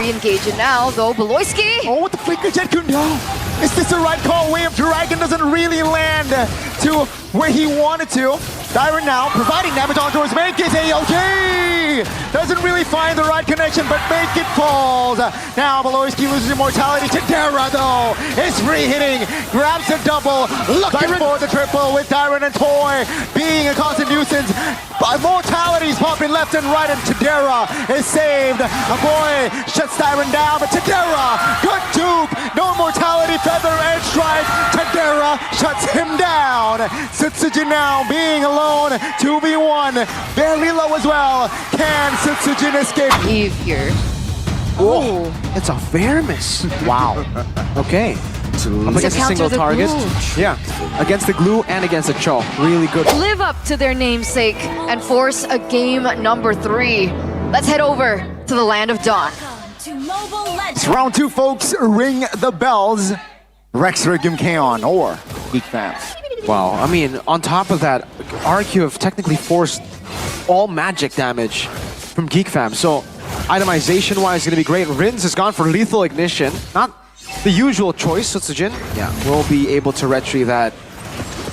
already engaged in now, though. Beloyski! Oh, with the flicker jet Kundal. Is this the right call? Way of Dragon doesn't really land to where he wanted to. Dyron now providing damage on towards Make It. AOG doesn't really find the right connection, but Make It falls. Now Beloyski loses immortality. Tadera though is free hitting, grabs a double, looking for the triple with Dyron and Toy being a constant nuisance. Immortality's popping left and right, and Tadera is saved. A boy shuts Dyron down, but Tadera, good dupe, no immortality, feather edge strike. Tadera shuts him down. Sutsujin now being alone, 2v1, very low as well. Can Sutsujin escape? Eve here. Oh, it's a Veramis. Wow. Okay. Up against a single target. Yeah, against the glue and against the Cho. Really good. Live up to their namesake and force a game number 3. Let's head over to the land of Dawn. It's round 2, folks. Ring the bells. Rex Regum Kaon or Geek fans. Wow, I mean, on top of that, RRQ have technically forced all magic damage from Geek Fam. So, itemization-wise, it's going to be great. Rins has gone for Lethal Ignition. Not the usual choice, Sutsujin. Yeah, we'll be able to retrieve that.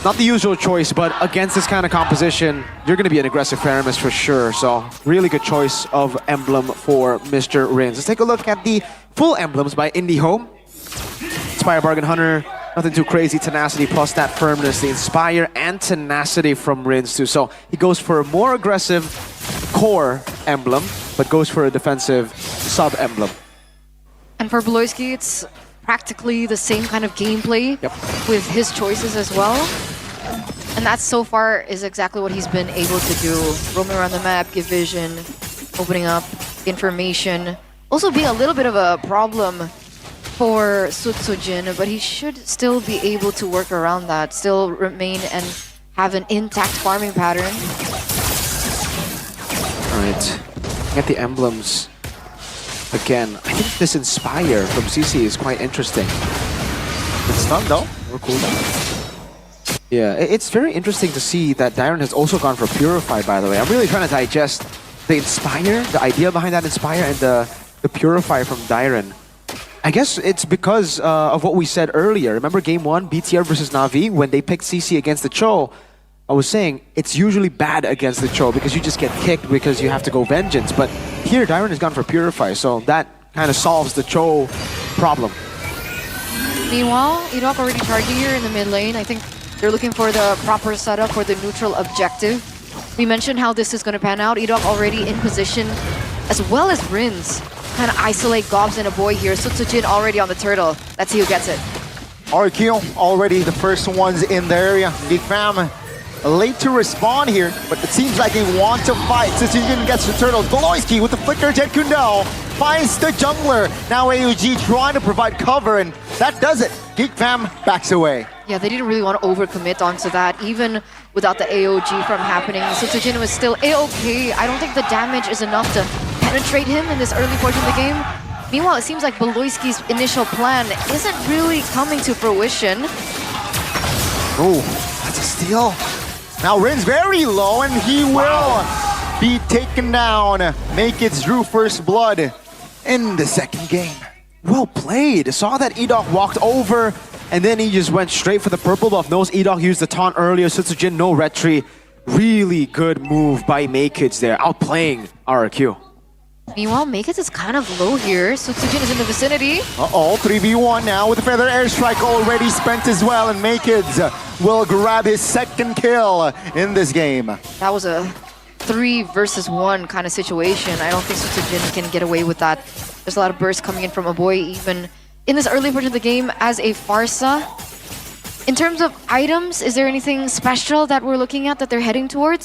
Not the usual choice, but against this kind of composition, you're going to be an aggressive Faramis for sure. So, really good choice of emblem for Mr. Rins. Let's take a look at the full emblems by Indie Home. Inspire Bargain Hunter, nothing too crazy. Tenacity plus that firmness, the Inspire and Tenacity from Rins too. So he goes for a more aggressive core emblem, but goes for a defensive sub-emblem. And for Beloyski, it's practically the same kind of gameplay with his choices as well. And that so far is exactly what he's been able to do. Roaming around the map, give vision, opening up information. Also being a little bit of a problem for Sutsujin, but he should still be able to work around that, still remain and have an intact farming pattern. Alright, get the emblems again. I think this Inspire from CC is quite interesting. It's stun though, or cooldown. Yeah, it's very interesting to see that Dyron has also gone for Purify, by the way. I'm really trying to digest the Inspire, the idea behind that Inspire, and the Purify from Dyron. I guess it's because of what we said earlier. Remember game 1, BTR versus Na'Vi, when they picked CC against the Cho? I was saying it's usually bad against the Cho because you just get kicked because you have to go Vengeance. But here, Dyron has gone for Purify, so that kind of solves the Cho problem. Meanwhile, Edok already charging here in the mid lane. I think they're looking for the proper setup for the neutral objective. We mentioned how this is going to pan out. Edok already in position, as well as Rins. Kind of isolate Gobs and a boy here. Sutsujin already on the turtle. Let's see who gets it. RRQ already the first ones in the area. Geek Fam late to respond here, but it seems like they want to fight. Sutsujin gets the turtle. Beloyski with the flicker jet Kundal finds the jungler. Now AUG trying to provide cover, and that does it. Geek Fam backs away. Yeah, they didn't really want to overcommit onto that, even without the AOG from happening. Sutsujin was still A-okay. I don't think the damage is enough to penetrate him in this early portion of the game. Meanwhile, it seems like Beloyski's initial plan isn't really coming to fruition. Oh, that's a steal. Now Rin's very low, and he will be taken down. Make it Drew first blood in the second game. Well played. Saw that Edok walked over, and then he just went straight for the purple buff. Knows Edok used the taunt earlier. Sutsujin, no retry. Really good move by Maykids there, outplaying RRQ. Meanwhile, Maykids is kind of low here. Sutsujin is in the vicinity. Uh-oh, 3v1 now with the Feather Airstrike already spent as well, and Maykids will grab his second kill in this game. That was a 3 versus 1 kind of situation. I don't think Sutsujin can get away with that. There's a lot of bursts coming in from a boy, even in this early portion of the game as a Pharsa. In terms of items, is there anything special that we're looking at that they're heading towards?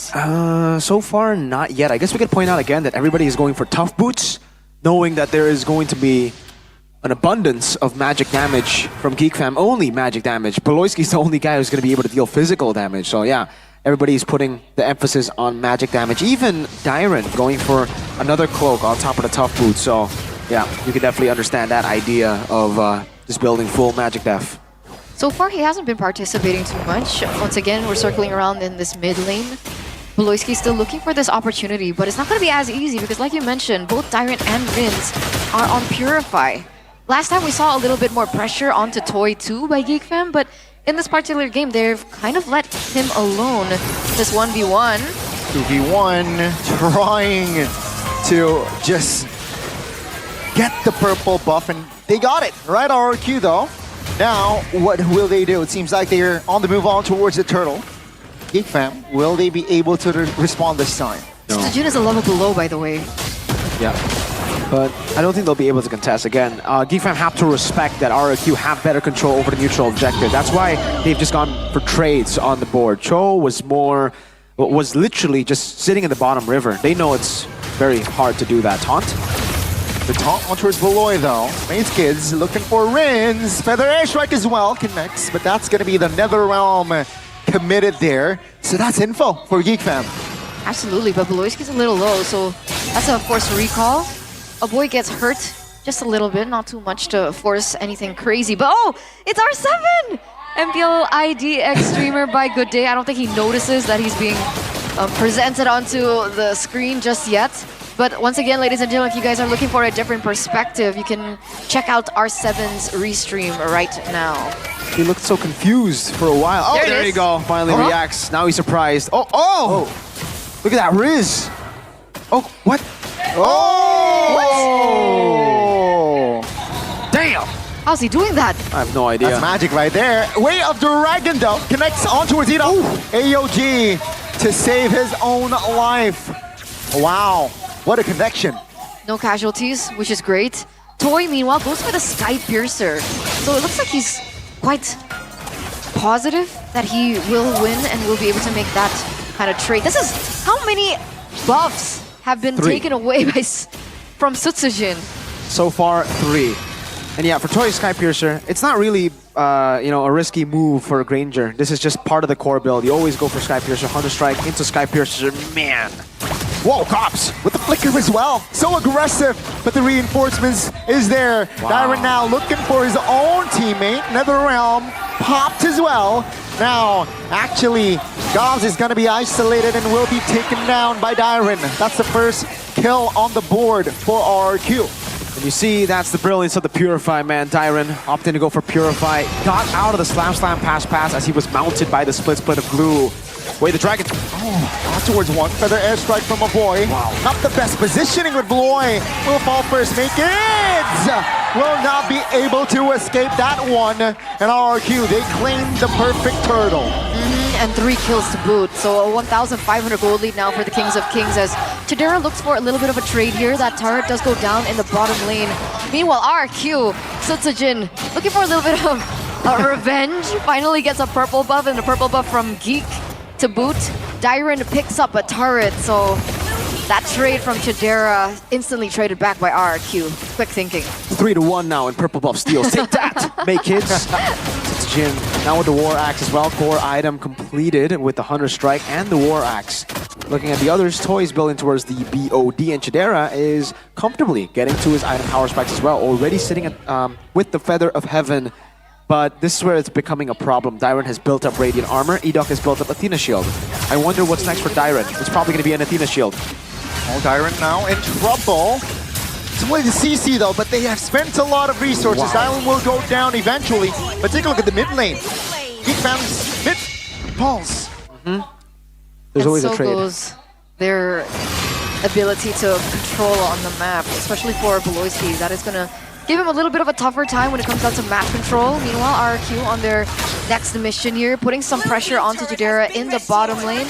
So far, not yet. I guess we could point out again that everybody is going for tough boots, knowing that there is going to be an abundance of magic damage from Geek Fam. Only magic damage. Beloyski's the only guy who's going to be able to deal physical damage. So yeah, everybody's putting the emphasis on magic damage. Even Dyron going for another cloak on top of the tough boots. So yeah, you can definitely understand that idea of just building full magic def. So far, he hasn't been participating too much. Once again, we're circling around in this mid lane. Beloyski's still looking for this opportunity, but it's not going to be as easy because, like you mentioned, both Dyron and Rins on Purify. Last time we saw a little bit more pressure onto Toy too by Geek Fam, but in this particular game, they've kind of let him alone. This 1v1. 2v1, trying to just get the purple buff, and they got it. Right, RRQ though. Now, what will they do? It seems like they're on the move on towards the turtle. Geek Fam, will they be able to respond this time? No. Sejun is a level below, by the way. Yeah. But I don't think they'll be able to contest again. Geek Fam have to respect that RRQ have better control over the neutral objective. That's why they've just gone for trades on the board. Cho was literally just sitting in the bottom river. They know it's very hard to do that. Taunt? The taunt on towards Beloy though. Maze Kids looking for Rins. Feather Airstrike as well connects, but that's going to be the Nether Realm committed there. So that's info for Geek Fam. Absolutely, but Beloyski's a little low, so that's a forced recall. A boy gets hurt just a little bit, not too much to force anything crazy. But oh, it's R7! MPL IDX streamer by Good Day. I don't think he notices that he's being presented onto the screen just yet. But once again, ladies and gentlemen, if you guys are looking for a different perspective, you can check out R7's restream right now. He looked so confused for a while. Oh, there you go. Finally reacts. Now he's surprised. Oh! Look at that Riz. Oh, what? Oh! What? Damn! How's he doing that? I have no idea. That's magic right there. Way of Dragon though connects onto Ito. AOG to save his own life. Wow, what a connection. No casualties, which is great. Toy, meanwhile, goes for the Sky Piercer. So it looks like he's quite positive that he will win and will be able to make that kind of trade. This is how many buffs have been taken away from Sutsujin. So far, 3. And yeah, for Toy Sky Piercer, it's not really a risky move for a Granger. This is just part of the core build. You always go for Sky Piercer, Hunter Strike into Sky Piercer. Man. Whoa, Cops with the flicker as well. So aggressive, but the reinforcements is there. Wow. Dyron now looking for his own teammate. NetherRealm popped as well. Now, actually, Gauss is going to be isolated and will be taken down by Dyron. That's the first kill on the board for RRQ. And you see, that's the brilliance of the Purify, man. Dyron opting to go for Purify. Got out of the slam pass as he was mounted by the split of blue. Wait, the dragon. Oh, out towards one. Feather airstrike from a boy. Wow. Not the best positioning with Bloy. Will fall first. Make it! Will not be able to escape that one. And RRQ, they claim the perfect turtle. And 3 kills to boot. So a 1,500 gold lead now for the Kings of Kings as Chidera looks for a little bit of a trade here. That turret does go down in the bottom lane. Meanwhile, RRQ, Sutsujin, looking for a little bit of revenge. Finally gets a purple buff and a purple buff from Geek to boot. Dyron picks up a turret, so that trade from Chidera instantly traded back by RRQ. Quick thinking. 3-1 now in purple buff steals. Take that, Make Kids. Jin now with the War Axe as well. Core item completed with the Hunter Strike and the War Axe. Looking at the others, Toys building towards the BOD, and Chidera is comfortably getting to his item power spikes as well. Already sitting at, with the Feather of Heaven. But this is where it's becoming a problem. Dyron has built up Radiant Armor. Edok has built up Athena Shield. I wonder what's next for Dyron. It's probably going to be an Athena Shield. Oh, Dyron now in trouble. It's only the CC though, but they have spent a lot of resources. Wow. Dyron will go down eventually. But take a look at the mid lane. Geek Fam's mid pulse. There's always so a trade. goes their ability to control on the map, especially for Beloyski. That is going to give him a little bit of a tougher time when it comes down to map control. Meanwhile, RRQ on their next mission here, putting some pressure onto Chidera in the bottom lane.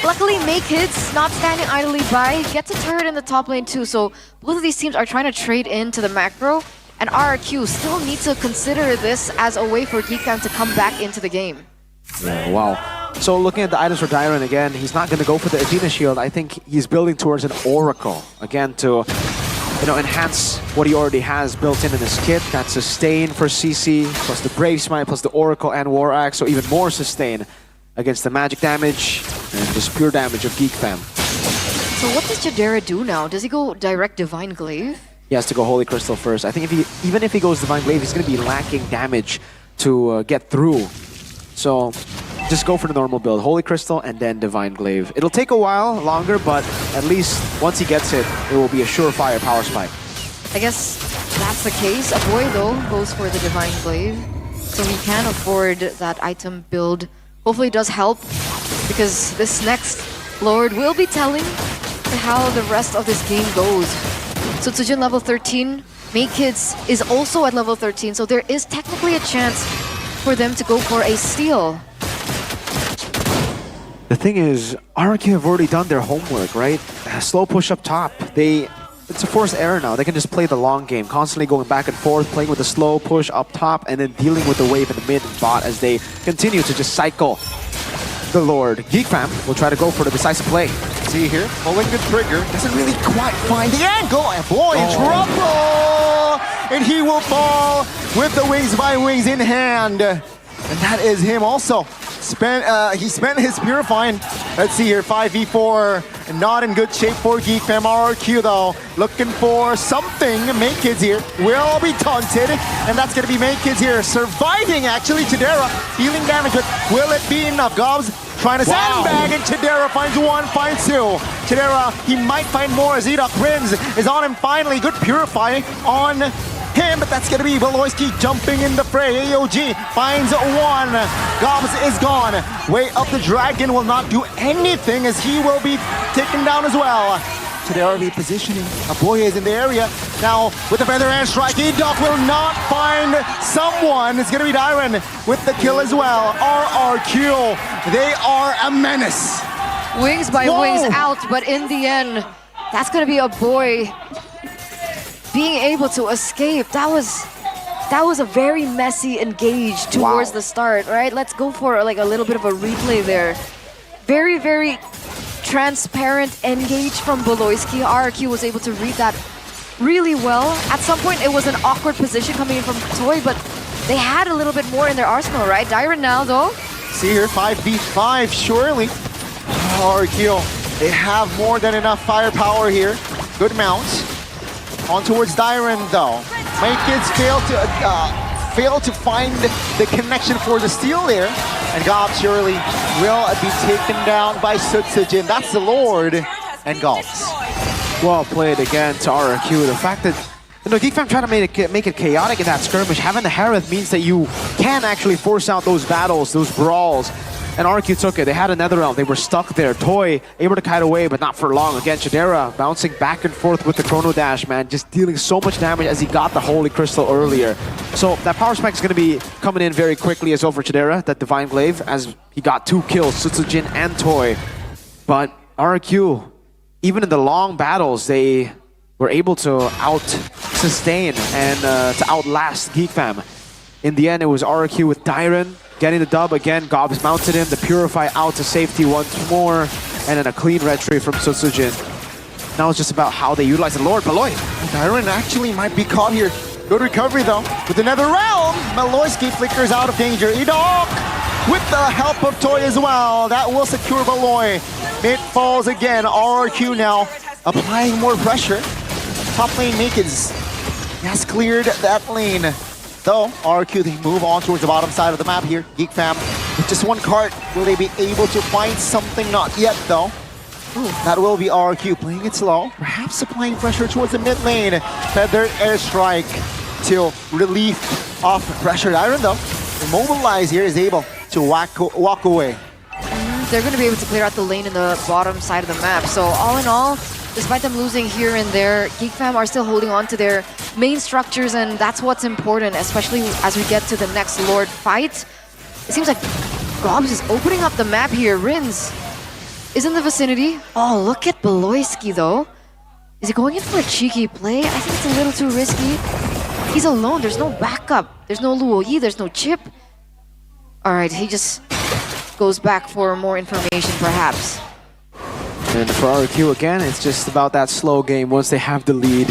Luckily, Make Hits not standing idly by, gets a turret in the top lane too, so both of these teams are trying to trade into the macro, and RRQ still need to consider this as a way for Geek Fam to come back into the game. Yeah, wow. So looking at the items for Dyron again, he's not going to go for the Athena Shield. I think he's building towards an Oracle, again, to enhance what he already has built in his kit. That sustain for CC, plus the Brave Smite, plus the Oracle and War Axe, so even more sustain against the magic damage and just pure damage of Geek Fam. So what does Chidera do now? Does he go direct Divine Glaive? He has to go Holy Crystal first. I think even if he goes Divine Glaive, he's going to be lacking damage to get through. So just go for the normal build. Holy Crystal and then Divine Glaive. It'll take a while longer, but at least once he gets it, it will be a surefire power spike. I guess that's the case. A boy, though, goes for the Divine Glaive. So he can afford that item build. Hopefully it does help, because this next Lord will be telling how the rest of this game goes. So Tsujin level 13, Kids is also at level 13, so there is technically a chance for them to go for a steal. The thing is, RRQ have already done their homework, right? Slow push up top. It's a forced error now. They can just play the long game, constantly going back and forth, playing with the slow push up top, and then dealing with the wave in the mid and bot as they continue to just cycle the Lord. Geek fam will try to go for the decisive play. See here, pulling the trigger, doesn't really quite find the angle, and boy, in trouble! And he will fall with the Wings by Wings in hand. And that is him also. He spent his Purifying. Let's see here, 5v4, not in good shape for Geek fam. RRQ though, looking for something. Kids here will be taunted, and that's gonna be Kids here, surviving actually. Chidera dealing damage, but will it be enough? Gobs trying to sandbag, and Chidera finds one, finds two. Chidera, he might find more as Edok Rins is on him finally. Good Purify on him, but that's gonna be Beloyski jumping in the fray. AOG finds one. Gobs is gone. Way up the dragon will not do anything as he will be taken down as well. Chidera repositioning. Aboye is in the area. Now with the feather and strike, Edok will not find someone. It's gonna be Dyron with the kill as well. RRQ, they are a menace. Wings by Wings out, but in the end, that's gonna be a boy being able to escape. That was a very messy engage towards the start, right? Let's go for like a little bit of a replay there. Very, very transparent engage from Beloyski. RRQ was able to read that really well. At some point, it was an awkward position coming in from Toy, but they had a little bit more in their arsenal, right? Dyron now, though. See here, 5v5, surely. RRQ, they have more than enough firepower here. Good mount. On towards Dyron though. Kids fail to find the connection for the steal there. And Gob surely will be taken down by Sutsujin. That's the Lord. And Gobs. Well played again to RRQ. The fact that Geek fam trying to make it chaotic in that skirmish. Having the Harith means that you can actually force out those battles, those brawls. And RRQ took it. They had another round. They were stuck there. Toy able to kite away, but not for long. Again, Chidera bouncing back and forth with the Chrono Dash, man. Just dealing so much damage as he got the Holy Crystal earlier. So that power spike is going to be coming in very quickly as well for Chidera, that Divine Glaive, as he got 2 kills, Sutsujin and Toy. But RRQ, even in the long battles, they were able to out-sustain and to outlast Geek fam. In the end, it was RRQ with Dyron getting the dub again. Gobs mounted him, the Purify out to safety once more, and then a clean retry from Sutsujin. Now it's just about how they utilize the Lord. Beloy. Dyron actually might be caught here. Good recovery though. With another round, Beloyski flickers out of danger. Edok with the help of Toy as well. That will secure Beloy. It falls again. RRQ now applying more pressure. Top lane Kids has cleared that lane. Though, RRQ, they move on towards the bottom side of the map here. Geek fam, with just one cart, will they be able to find something? Not yet, though. That will be RRQ playing it slow, perhaps applying pressure towards the mid lane. Feathered airstrike to relief off pressure. Dyron, though, immobilized here, is able to walk away. They're going to be able to clear out the lane in the bottom side of the map. So all in all, despite them losing here and there, Geek fam are still holding on to their main structures, and that's what's important, especially as we get to the next Lord fight. It seems like Gobs is opening up the map here. Rins is in the vicinity. Oh, look at Beloyski though. Is he going in for a cheeky play? I think it's a little too risky. He's alone. There's no backup. There's no Luo Yi. There's no chip. All right, he just goes back for more information, perhaps. And for RRQ, again, it's just about that slow game once they have the lead.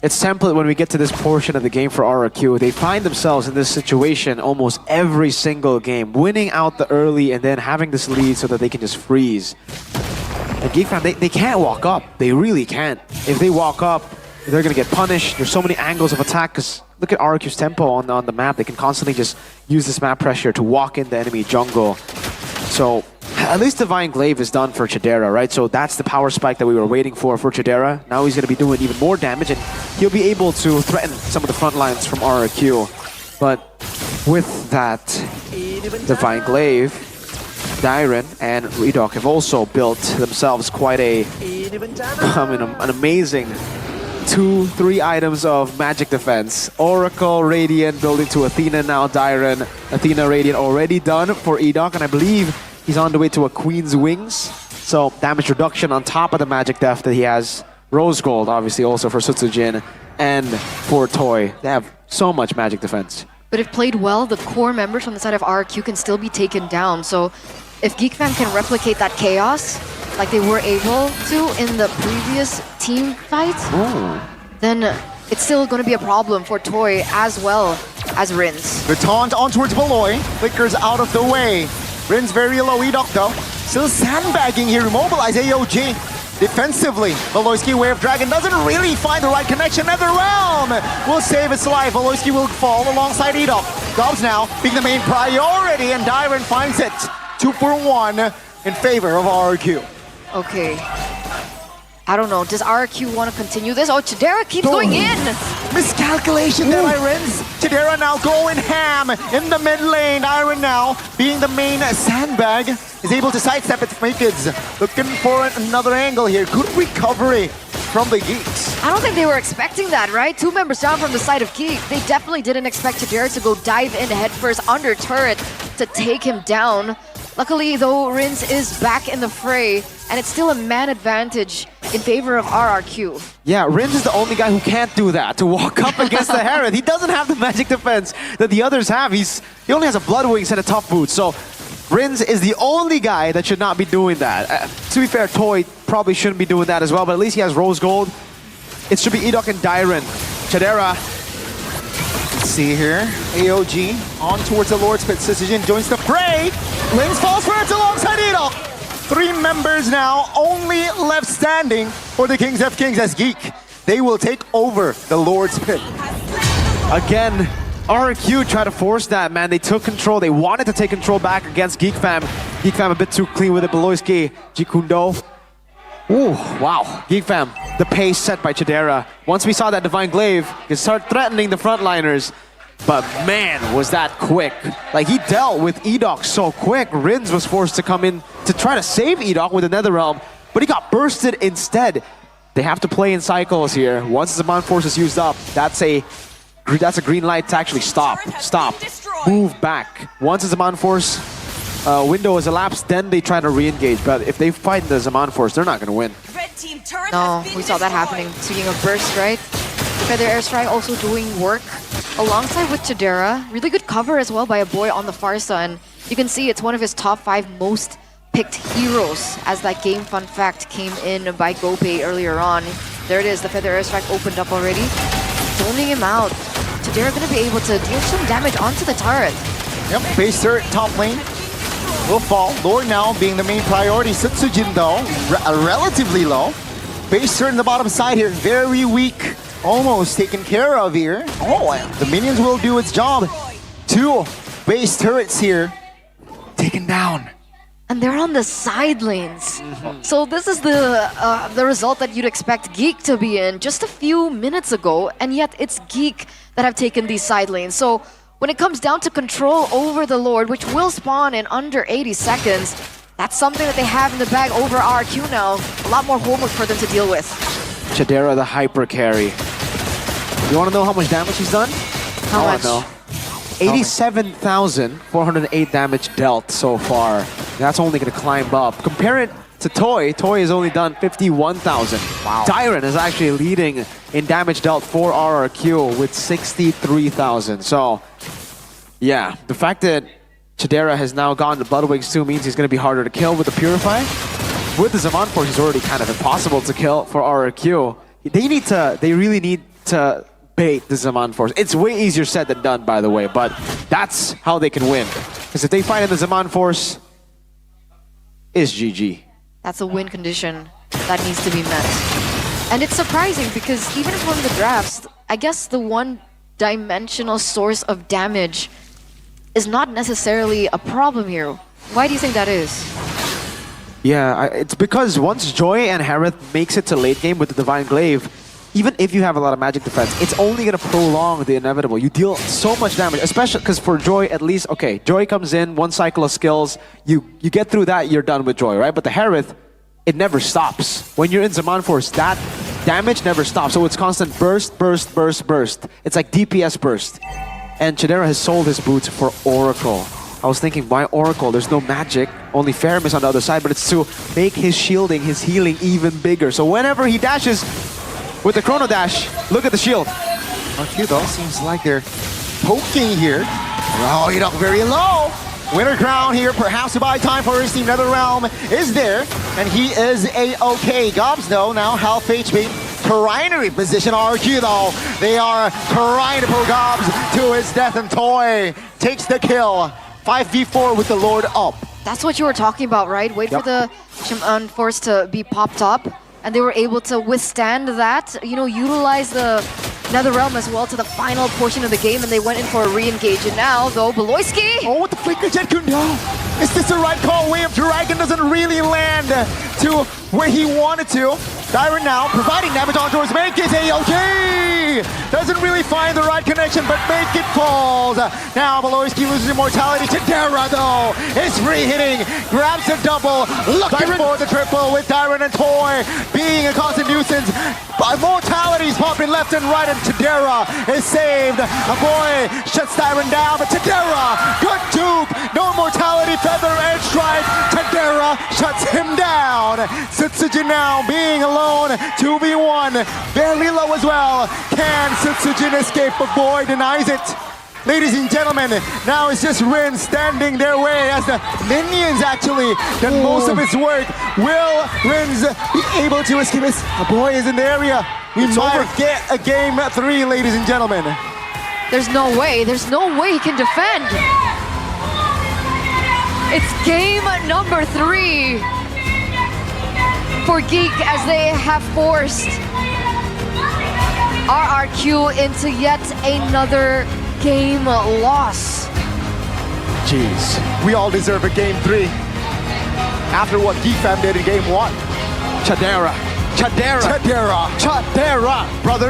It's template when we get to this portion of the game for RRQ. They find themselves in this situation almost every single game, winning out the early and then having this lead so that they can just freeze. And Geek fam, they can't walk up. They really can't. If they walk up, they're going to get punished. There's so many angles of attack because look at RRQ's tempo on the map. They can constantly just use this map pressure to walk in the enemy jungle. So At least Divine Glaive is done for Chidera, right? So that's the power spike that we were waiting for Chidera. Now he's going to be doing even more damage, and he'll be able to threaten some of the front lines from RRQ. But with that Divine Glaive, Dyron and Redok have also built themselves quite an amazing 2-3 items of magic defense. Oracle, Radiant building to Athena now, Dyron, Athena, Radiant already done for Edok, and I believe he's on the way to a Queen's Wings. So damage reduction on top of the magic def that he has. Rose Gold obviously also for Sutsujin and for Toy. They have so much magic defense. But if played well, the core members from the side of RRQ can still be taken down. So if Geek Fam can replicate that chaos like they were able to in the previous team fight, then it's still going to be a problem for Toy as well as Rins. The taunt on towards Beloy. Flickers out of the way. Rin's very low. Edok though. Still sandbagging here. Immobilize AOG. Defensively, Voloisky Wave Dragon doesn't really find the right connection. Nether Realm will save his life. Voloisky will fall alongside Edok. Dobbs now being the main priority, and Dyron finds it. 2 for 1 in favor of RRQ. Okay. I don't know. Does RRQ want to continue this? Oh, Chidera keeps going in! Miscalculation there by Rins. Chidera now going ham in the mid lane. Dyron now, being the main sandbag, is able to sidestep it. Makids looking for another angle here. Good recovery from the Geeks. I don't think they were expecting that, right? 2 members down from the side of Geek. They definitely didn't expect Chidera to go dive in headfirst under turret to take him down. Luckily, though, Rins is back in the fray, and it's still a man advantage in favor of RRQ. Yeah, Rins is the only guy who can't do that, to walk up against the Herald. He doesn't have the magic defense that the others have. He only has a Blood Wings and a Tough Boots, so Rins is the only guy that should not be doing that. To be fair, Toy probably shouldn't be doing that as well, but at least he has Rose Gold. It should be Edok and Dyron. Chidera. Let's see here. AOG on towards the Lord's Pit. Sutsujin joins the fray. Lins falls for it alongside Edok. 3 members now, only left standing for the Kings of Kings as Geek. They will take over the Lord's Pit. Again, RRQ tried to force that, man. They took control. They wanted to take control back against Geek Fam. Geek Fam a bit too clean with it. Beloisky, Jikundo. Ooh, wow. Geek Fam, the pace set by Chidera. Once we saw that Divine Glaive, he could start threatening the frontliners. But man, was that quick. Like, he dealt with Edok so quick. Rins was forced to come in to try to save Edok with the Netherrealm, but he got bursted instead. They have to play in cycles here. Once the Zaman Force is used up, that's a green light to actually stop, move back. Once the Zaman Force window is elapsed, then they try to re-engage. But if they fight the Zaman Force, they're not going to win. No, we saw that happening. Speaking of burst, right? Feather Airstrike also doing work alongside with Chidera. Really good cover as well by a boy on the far side. And you can see it's one of his top 5 most picked heroes, as that game fun fact came in by GoPay earlier on. There it is, the Feather Airstrike opened up already. Zoning him out. Chidera gonna be able to deal some damage onto the turret. Yep, base turret top lane will fall. Lord now being the main priority. Sutsujin though, relatively low. Base turret in the bottom side here, very weak. Almost taken care of here. Oh, the minions will do its job. 2 base turrets here taken down. And they're on the side lanes. So this is the result that you'd expect Geek to be in just a few minutes ago, and yet it's Geek that have taken these side lanes. So when it comes down to control over the Lord, which will spawn in under 80 seconds, that's something that they have in the bag over RQ now. A lot more homework for them to deal with. Chidera the hyper carry. You want to know how much damage he's done? How much? No. 87,408 damage dealt so far. That's only going to climb up. Compare it to Toy. Toy has only done 51,000. Wow. Dyron is actually leading in damage dealt for RRQ with 63,000. So, yeah, the fact that Chidera has now gone to Blood Wings 2 means he's going to be harder to kill with the Purify. With the Zaman Force, he's already kind of impossible to kill for RRQ. They really need to bait the Zaman Force. It's way easier said than done, by the way, but that's how they can win. Because if they fight in the Zaman Force, it's GG. That's a win condition that needs to be met. And it's surprising because even from the drafts, I guess the one-dimensional source of damage is not necessarily a problem here. Why do you think that is? Yeah, it's because once Joy and Harith makes it to late game with the Divine Glaive, even if you have a lot of magic defense, it's only going to prolong the inevitable. You deal so much damage, especially because for Joy, at least, okay, Joy comes in, one cycle of skills, you get through that, you're done with Joy, right? But the Harith, it never stops. When you're in Zaman Force, that damage never stops. So it's constant burst, burst, burst, burst. It's like DPS burst. And Chidera has sold his boots for Oracle. I was thinking, why Oracle? There's no magic, only Fairness on the other side, but it's to make his shielding, his healing even bigger. So whenever he dashes with the Chrono Dash, look at the shield. RRQ though, seems like they're poking here. Oh, you know, very low. Winter crown here, perhaps to buy time for his team. NetherRealm is there, and he is A-OK. Gobs though, now half HP. Trying position RRQ though. They are trying to pull Gobs to his death, and Toy takes the kill. 5v4 with the Lord up. That's what you were talking about, right? Wait for the Shaman Force to be popped up, and they were able to withstand that, you know, utilize the NetherRealm as well to the final portion of the game, and they went in for a re-engage. And now, though, Beloyski! Oh, with the flicker jet Kundo! Is this the right call? Way of Dragon doesn't really land to where he wanted to. Dyron now providing damage on towards Make is A-OK! Doesn't really find the right connection, but Make it falls. Now Beloyski loses immortality. Chidera though is free hitting, grabs a double, looking for the triple with Dyron and Toy being a constant nuisance. Immortality's popping left and right, and Chidera is saved. A boy shuts Dyron down, but Chidera, good dupe, no immortality, feather edge strike. Chidera shuts him down. Sutsujin now being alone, 2v1, barely low as well. Can Sutsujin escape? But boy denies it. Ladies and gentlemen, now it's just Rin standing their way as the minions actually done most of its work. Will Rins be able to escape this? A boy is in the area. We might get a game 3, ladies and gentlemen. There's no way he can defend. It's game number 3 for Geek as they have forced RRQ into yet another game loss. Jeez, we all deserve a game 3 after what Geek Fam did in game 1. Chidera, brother.